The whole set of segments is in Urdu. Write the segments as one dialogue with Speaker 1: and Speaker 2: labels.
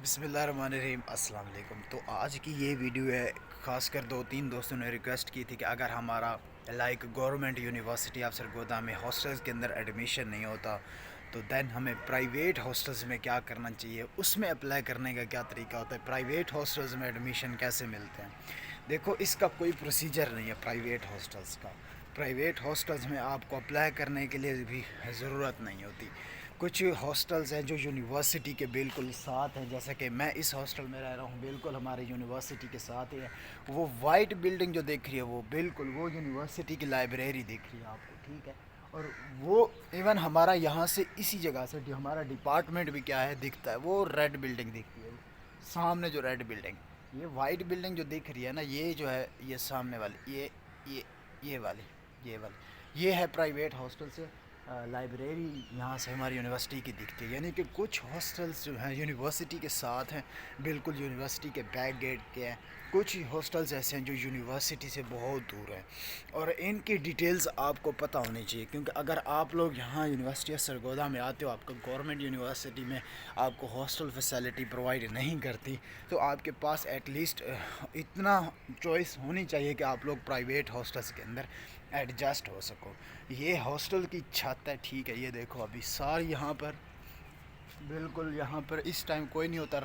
Speaker 1: بسم اللہ الرحمن الرحیم، السلام علیکم۔ تو آج کی یہ ویڈیو ہے، خاص کر دو تین دوستوں نے ریکویسٹ کی تھی کہ اگر ہمارا گورنمنٹ یونیورسٹی آف سرگودا میں ہاسٹلز کے اندر ایڈمیشن نہیں ہوتا تو دین ہمیں پرائیویٹ ہاسٹلز میں کیا کرنا چاہیے، اس میں اپلائی کرنے کا کیا طریقہ ہوتا ہے، پرائیویٹ ہاسٹلز میں ایڈمیشن کیسے ملتے ہیں۔ دیکھو، اس کا کوئی پروسیجر نہیں ہے پرائیویٹ ہاسٹلز کا۔ پرائیویٹ ہاسٹلز میں آپ کو اپلائی کرنے کے لیے بھی ضرورت نہیں ہوتی۔ کچھ ہاسٹلز ہیں جو یونیورسٹی کے بالکل ساتھ ہیں، جیسا کہ میں اس ہاسٹل میں رہ رہا ہوں، بالکل ہمارے یونیورسٹی کے ساتھ ہی ہے۔ وہ وائٹ بلڈنگ جو دیکھ رہی ہے وہ بالکل وہ یونیورسٹی کی لائبریری دیکھ رہی ہے آپ کو، ٹھیک ہے۔ اور وہ ایون ہمارا یہاں سے اسی جگہ سے جو ہمارا ڈپارٹمنٹ بھی کیا ہے دکھتا ہے، وہ ریڈ بلڈنگ دکھتی ہے، سامنے جو ریڈ بلڈنگ، یہ وائٹ بلڈنگ جو دکھ رہی ہے نا، یہ جو ہے یہ سامنے والی یہ یہ والی یہ ہے پرائیویٹ ہاسٹل سے لائبریری یہاں سے ہماری یونیورسٹی کی دکھتی ہے۔ یعنی کہ کچھ ہاسٹلز جو ہیں یونیورسٹی کے ساتھ ہیں، بالکل یونیورسٹی کے بیک گیٹ کے ہیں۔ کچھ ہاسٹلز ایسے ہیں جو یونیورسٹی سے بہت دور ہیں، اور ان کی ڈیٹیلز آپ کو پتہ ہونی چاہیے، کیونکہ اگر آپ لوگ یہاں یونیورسٹی آف سرگودا میں آتے ہو، آپ کو گورنمنٹ یونیورسٹی میں آپ کو ہاسٹل فیسلٹی پرووائڈ نہیں کرتی، تو آپ کے پاس ایٹ لیسٹ اتنا چوائس ہونی چاہیے کہ آپ لوگ پرائیویٹ ہاسٹلز کے اندر ایڈجسٹ ہو سکو۔ یہ ہاسٹل کی چھت ہے، ٹھیک ہے، یہ دیکھو ابھی ساری یہاں پر بالکل یہاں پر اس ٹائم کوئی نہیں ہوتا،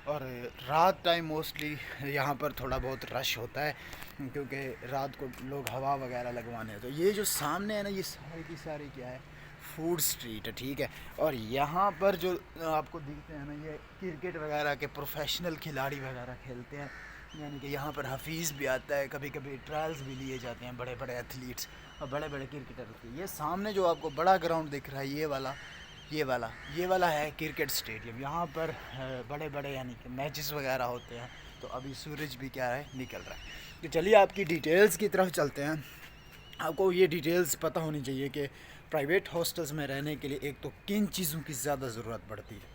Speaker 1: اور رات ٹائم موسٹلی یہاں پر تھوڑا بہت رش ہوتا ہے، کیونکہ رات کو لوگ ہوا وغیرہ لگوانے ہیں۔ تو یہ جو سامنے ہے نا، یہ ساری کی ساری کیا ہے، فوڈ سٹریٹ ہے، ٹھیک ہے۔ اور یہاں پر جو آپ کو دکھتے ہیں نا، یہ کرکٹ وغیرہ کے پروفیشنل کھلاڑی وغیرہ کھیلتے ہیں، یعنی کہ یہاں پر حفیظ بھی آتا ہے، کبھی کبھی ٹرائلز بھی لیے جاتے ہیں، بڑے بڑے ایتھلیٹس اور بڑے بڑے کرکٹر ہوتے ہیں۔ یہ سامنے جو آپ کو بڑا گراؤنڈ دکھ رہا ہے، یہ والا ہے کرکٹ اسٹیڈیم۔ یہاں پر بڑے بڑے یعنی کہ میچز وغیرہ ہوتے ہیں۔ تو ابھی سورج بھی کیا ہے، نکل رہا ہے۔ تو چلیے آپ کی ڈیٹیلز کی طرف چلتے ہیں۔ آپ کو یہ ڈیٹیلز پتہ ہونی چاہیے کہ پرائیویٹ ہاسٹلز میں رہنے کے لیے ایک تو کن چیزوں کی زیادہ ضرورت پڑتی ہے۔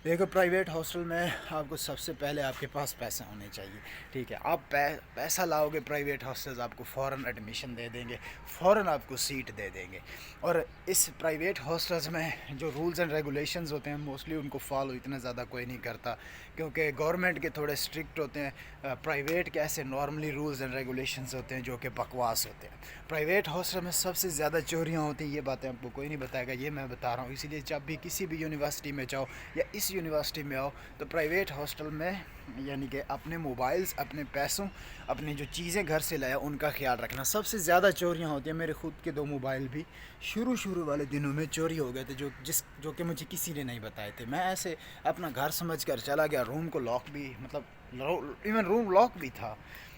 Speaker 1: دیکھو، پرائیویٹ ہاسٹل میں آپ کو سب سے پہلے آپ کے پاس پیسے ہونے چاہیے، ٹھیک ہے۔ آپ پیسہ لاؤ گے، پرائیویٹ ہاسٹلز آپ کو فوراً ایڈمیشن دے دیں گے، فوراً آپ کو سیٹ دے دیں گے۔ اور اس پرائیویٹ ہاسٹلز میں جو رولز اینڈ ریگولیشنز ہوتے ہیں، موسٹلی ان کو فالو اتنا زیادہ کوئی نہیں کرتا، کیونکہ گورنمنٹ کے تھوڑے اسٹرکٹ ہوتے ہیں۔ پرائیویٹ کے ایسے نارملی رولز اینڈ ریگولیشنز ہوتے ہیں جو کہ بکواس ہوتے ہیں۔ پرائیویٹ ہاسٹل میں سب سے زیادہ چوریاں ہوتی ہیں، یہ باتیں آپ کو کوئی نہیں بتائے گا، یہ میں بتا رہا ہوں۔ اسی لیے جب بھی کسی بھی یونیورسٹی میں جاؤ یا اس یونیورسٹی میں آؤ، تو پرائیویٹ ہاسٹل میں یعنی کہ اپنے موبائلز، اپنے پیسوں، اپنی جو چیزیں گھر سے لایا ان کا خیال رکھنا۔ سب سے زیادہ چوریاں ہوتی ہیں، میرے خود کے 2 موبائل بھی شروع والے دنوں میں چوری ہو گئے تھے، جو کہ مجھے کسی نے نہیں بتائے تھے۔ میں ایسے اپنا گھر سمجھ کر چلا گیا، روم کو لاک بھی، مطلب ایون روم لاک بھی تھا،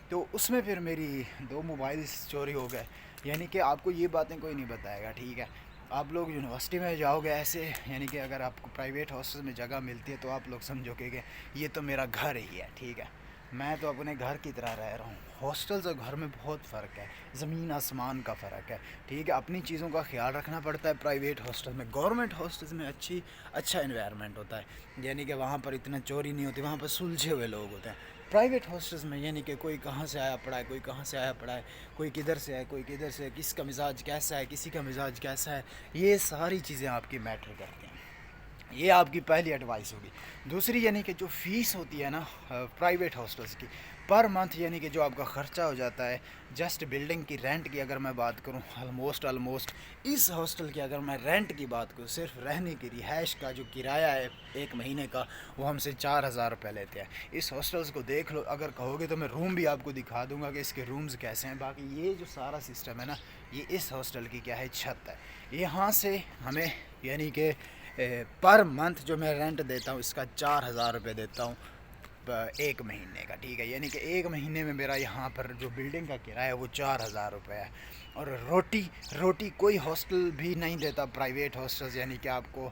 Speaker 1: تو اس میں پھر میری 2 موبائلز چوری ہو گئے۔ یعنی کہ آپ کو یہ باتیں کوئی نہیں بتائے گا، ٹھیک ہے۔ آپ لوگ یونیورسٹی میں جاؤ گے ایسے، یعنی کہ اگر آپ کو پرائیویٹ ہاسٹل میں جگہ ملتی ہے تو آپ لوگ سمجھو کہ یہ تو میرا گھر ہی ہے، ٹھیک ہے، میں تو اپنے گھر کی طرح رہ رہا ہوں۔ ہاسٹلز اور گھر میں بہت فرق ہے، زمین آسمان کا فرق ہے، ٹھیک ہے۔ اپنی چیزوں کا خیال رکھنا پڑتا ہے پرائیویٹ ہاسٹل میں۔ گورنمنٹ ہاسٹلز میں اچھا انوائرمنٹ ہوتا ہے، یعنی کہ وہاں پر اتنا چوری نہیں ہوتی، وہاں پر سلجھے ہوئے لوگ ہوتے ہیں۔ پرائیویٹ ہاسٹلز میں یعنی کہ کوئی کہاں سے آیا پڑا ہے، کوئی کہاں سے آیا پڑا ہے، کوئی کدھر سے ہے، کوئی کدھر سے ہے، کس کا مزاج کیسا ہے، کسی کا مزاج کیسا ہے، یہ ساری چیزیں آپ کی میٹر کرتی ہیں۔ یہ آپ کی پہلی ایڈوائس ہوگی۔ دوسری، یعنی کہ جو فیس ہوتی ہے نا پرائیویٹ ہاسٹلز کی پر منتھ، یعنی کہ جو آپ کا خرچہ ہو جاتا ہے جسٹ بلڈنگ کی رینٹ کی اگر میں بات کروں، آلموسٹ اس ہاسٹل کی اگر میں رینٹ کی بات کروں، صرف رہنے کی رہائش کا جو کرایہ ہے 1 مہینے کا، وہ ہم سے 4,000 روپے لیتے ہیں۔ اس ہاسٹلز کو دیکھ لو، اگر کہو گے تو میں روم بھی آپ کو دکھا دوں گا کہ اس کے رومز کیسے ہیں۔ باقی یہ جو سارا سسٹم ہے نا، یہ اس ہاسٹل کی کیا ہے، چھت ہے۔ یہاں سے ہمیں یعنی کہ پر منتھ جو میں رینٹ دیتا ہوں، اس کا 4,000 روپے دیتا ہوں 1 مہینے کا، ٹھیک ہے۔ یعنی کہ 1 مہینے میں میرا یہاں پر جو بلڈنگ کا کرایہ ہے وہ 4,000 روپے ہے۔ اور روٹی کوئی ہاسٹل بھی نہیں دیتا، پرائیویٹ ہاسٹلز، یعنی کہ آپ کو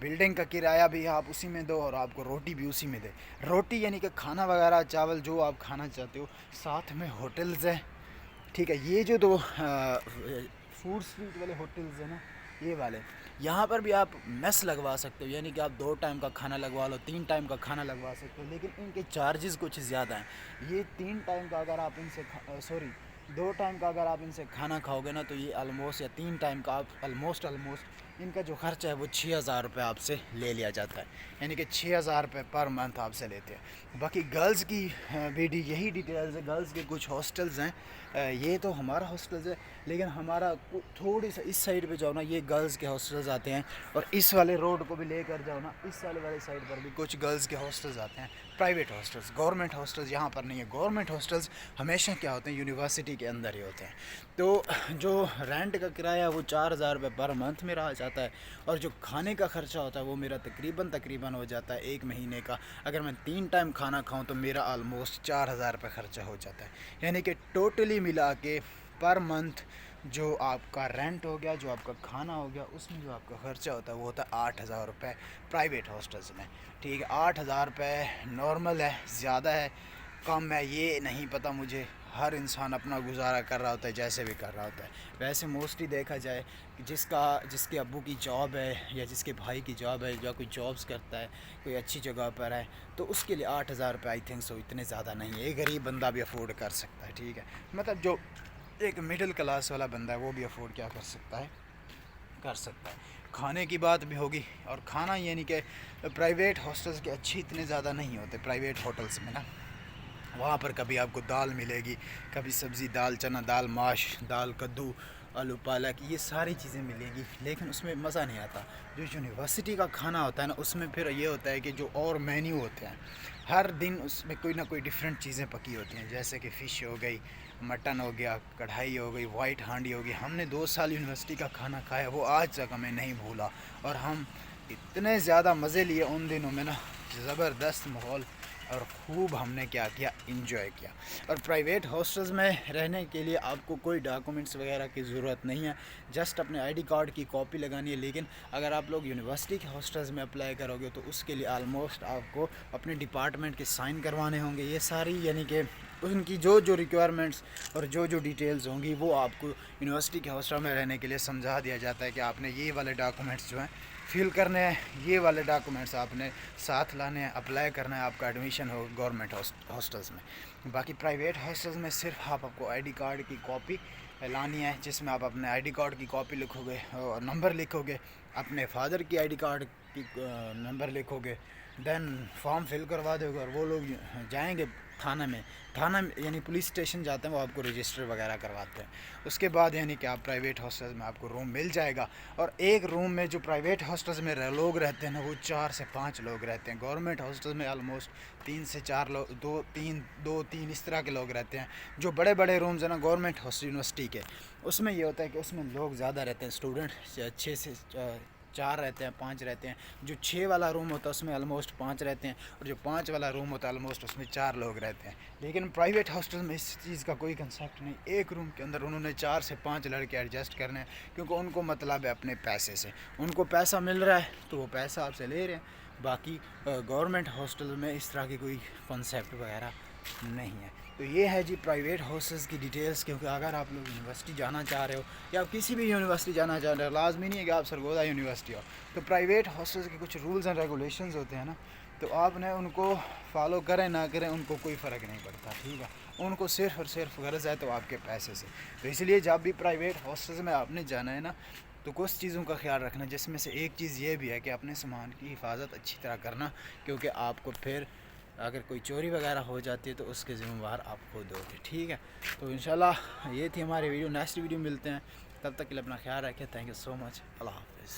Speaker 1: بلڈنگ کا کرایہ بھی آپ اسی میں دو اور آپ کو روٹی بھی اسی میں دے۔ روٹی یعنی کہ کھانا وغیرہ، چاول جو آپ کھانا چاہتے ہو، ساتھ میں ہوٹلز ہیں، ٹھیک ہے۔ یہ جو 2 فوڈ اسٹریٹ والے ہوٹلز ہیں نا، یہ والے، یہاں پر بھی آپ میس لگوا سکتے ہو، یعنی کہ آپ 2 ٹائم کا کھانا لگوا لو، 3 ٹائم کا کھانا لگوا سکتے ہو، لیکن ان کے چارجز کچھ زیادہ ہیں۔ یہ 3 ٹائم کا اگر آپ ان سے 2 ٹائم کا اگر آپ ان سے کھانا کھاؤ گے نا، تو یہ آلموسٹ، یا 3 ٹائم کا آپ آلموسٹ ان کا جو خرچہ ہے وہ 6,000 روپے آپ سے لے لیا جاتا ہے، یعنی کہ 6,000 روپے پر منتھ آپ سے لیتے ہیں۔ باقی گرلز کی بھی یہی ڈیٹیلز ہے۔ گرلز کے کچھ ہاسٹلز ہیں، یہ تو ہمارا ہاسٹلز ہے، لیکن ہمارا تھوڑی سا اس سائڈ پہ جاؤ نا، یہ گرلز کے ہاسٹلز آتے ہیں، اور اس والے روڈ کو بھی لے کر جاؤ نا، اس والے سائڈ پر بھی کچھ گرلز کے ہاسٹلز آتے ہیں، پرائیویٹ ہاسٹلز۔ گورنمنٹ ہاسٹلز یہاں پر نہیں ہے۔ گورنمنٹ ہاسٹلز ہمیشہ کیا ہوتے ہیں، یونیورسٹی کے اندر ہی ہوتے ہیں۔ تو جو رینٹ کا کرایہ وہ 4,000 روپے پر منتھ میرا آ جاتا ہے، اور جو کھانے کا خرچہ ہوتا ہے وہ میرا تقریباً ہو جاتا ہے ایک مہینے کا۔ اگر میں 3 ٹائم کھانا کھاؤں تو میرا آلموسٹ 4,000 روپے خرچہ ہو جاتا ہے، یعنی کہ ٹوٹلی ملا کے پر منتھ جو آپ کا رینٹ ہو گیا، جو آپ کا کھانا ہو گیا، اس میں جو آپ کا خرچہ ہوتا ہے وہ ہوتا ہے 8,000 روپے پرائیویٹ ہاسٹلز میں۔ ٹھیک ہے، 8,000 روپے نارمل ہے، زیادہ ہے، کم ہے، یہ نہیں پتہ مجھے۔ ہر انسان اپنا گزارا کر رہا ہوتا ہے جیسے بھی کر رہا ہوتا ہے۔ ویسے موسٹلی دیکھا جائے کہ جس کے ابو کی جاب ہے یا جس کے بھائی کی جاب ہے، یا کوئی جابس کرتا ہے کوئی اچھی جگہ پر ہے، تو اس کے لیے 8,000 روپے آئی تھنک سو اتنے زیادہ نہیں ہے۔ ایک غریب بندہ بھی افورڈ کر سکتا ہے، ٹھیک ہے، مطلب جو ایک مڈل کلاس والا بندہ ہے وہ بھی افورڈ کیا کر سکتا ہے۔ کھانے کی بات بھی ہوگی، اور کھانا یعنی کہ پرائیویٹ ہاسٹلز کے اچھی اتنے زیادہ نہیں ہوتے۔ پرائیویٹ ہوٹلز میں نا، وہاں پر کبھی آپ کو دال ملے گی، کبھی سبزی، دال چنا، دال ماش، دال کدو، آلو پالک، یہ ساری چیزیں ملیں گی، لیکن اس میں مزہ نہیں آتا۔ جو یونیورسٹی کا کھانا ہوتا ہے نا، اس میں پھر یہ ہوتا ہے کہ جو اور مینیو ہوتے ہیں، ہر دن اس میں کوئی نہ کوئی ڈیفرنٹ چیزیں پکی ہوتی ہیں، جیسے کہ فش ہو گئی، مٹن ہو گیا، کڑھائی ہو گئی، وائٹ ہانڈی ہو گئی۔ ہم نے 2 سال یونیورسٹی کا کھانا کھایا، وہ آج تک ہمیں نہیں بھولا، اور ہم اتنے زیادہ مزے لیے ان دنوں میں نا، زبردست ماحول، اور خوب ہم نے کیا انجوائے کیا۔ اور پرائیویٹ ہاسٹلز میں رہنے کے لیے آپ کو کوئی ڈاکومنٹس وغیرہ کی ضرورت نہیں ہے، جسٹ اپنے آئی ڈی کارڈ کی کاپی لگانی ہے۔ لیکن اگر آپ لوگ یونیورسٹی کے ہاسٹلز میں اپلائی کرو گے تو اس کے لیے آلموسٹ آپ کو اپنے ڈپارٹمنٹ کے سائن کروانے ہوں گے، یہ ساری یعنی کہ ان کی جو ریکوائرمنٹس اور جو ڈیٹیلز ہوں گی وہ آپ کو یونیورسٹی کے ہاسٹل میں رہنے کے لیے سمجھا دیا جاتا ہے کہ آپ نے یہ والے ڈاکومنٹس جو ہیں فل کرنے ہیں، یہ والے ڈاکومنٹس آپ نے ساتھ لانے ہیں، اپلائی کرنا ہے، آپ کا ایڈمیشن ہو گورنمنٹ ہاسٹلز میں۔ باقی پرائیویٹ ہاسٹلز میں صرف آپ کو آئی ڈی کارڈ کی کاپی لانی ہے، جس میں آپ اپنے آئی ڈی کارڈ کی کاپی لکھو گے اور نمبر لکھو گے، اپنے فادر کی آئی ڈی کارڈ کی نمبر لکھو گے، دین فارم فل کروا دو گے، اور وہ لوگ جائیں گے تھانہ میں یعنی پولیس اسٹیشن جاتے ہیں، وہ آپ کو رجسٹر وغیرہ کرواتے ہیں۔ اس کے بعد یعنی کہ آپ پرائیویٹ ہاسٹلز میں آپ کو روم مل جائے گا، اور ایک روم میں جو پرائیویٹ ہاسٹلز میں لوگ رہتے ہیں نا، وہ 4 سے 5 لوگ رہتے ہیں۔ گورنمنٹ ہاسٹل میں آلموسٹ 3 سے 4 لوگ، 2 3 اس طرح کے لوگ رہتے ہیں۔ جو بڑے بڑے رومز ہیں نا گورنمنٹ یونیورسٹی کے، اس میں یہ ہوتا ہے کہ اس میں لوگ زیادہ رہتے ہیں، اسٹوڈنٹ 6 سے 4 رہتے ہیں، 5 رہتے ہیں۔ جو 6 والا روم ہوتا ہے اس میں آلموسٹ 5 رہتے ہیں، اور جو 5 والا روم ہوتا ہے آلموسٹ اس میں 4 لوگ رہتے ہیں۔ لیکن پرائیویٹ ہاسٹل میں اس چیز کا کوئی کنسیپٹ نہیں، ایک روم کے اندر انہوں نے 4 سے 5 لڑکے ایڈجسٹ کرنے ہیں، کیونکہ ان کو مطلب ہے اپنے پیسے سے، ان کو پیسہ مل رہا ہے تو وہ پیسہ آپ سے لے رہے ہیں۔ باقی گورنمنٹ ہاسٹل میں اس طرح کی کوئی کنسیپٹ وغیرہ نہیں ہے۔ تو یہ ہے جی پرائیویٹ ہاسٹلز کی ڈیٹیلز، کیونکہ اگر آپ لوگ یونیورسٹی جانا چاہ رہے ہو یا کسی بھی یونیورسٹی جانا چاہ رہے ہو، لازمی نہیں ہے کہ آپ سرگودا یونیورسٹی ہو، تو پرائیویٹ ہاسٹلز کے کچھ رولز اینڈ ریگولیشنز ہوتے ہیں نا، تو آپ نے ان کو فالو کریں نہ کریں ان کو کوئی فرق نہیں پڑتا، ٹھیک ہے، ان کو صرف اور صرف غرض ہے تو آپ کے پیسے سے۔ تو اس لیے جب بھی پرائیویٹ ہاسٹلز میں آپ نے جانا ہے نا، تو کچھ چیزوں کا خیال رکھنا، جس میں سے ایک چیز یہ بھی ہے کہ اپنے سامان کی حفاظت اچھی طرح کرنا، کیونکہ آپ کو پھر اگر کوئی چوری وغیرہ ہو جاتی ہے تو اس کے ذمہ دار آپ خود ہوگے، ٹھیک ہے۔ تو انشاءاللہ یہ تھی ہماری ویڈیو، نیکسٹ ویڈیو ملتے ہیں، تب تک کے لیے اپنا خیال رکھیں، تھینک یو سو مچ، اللہ حافظ۔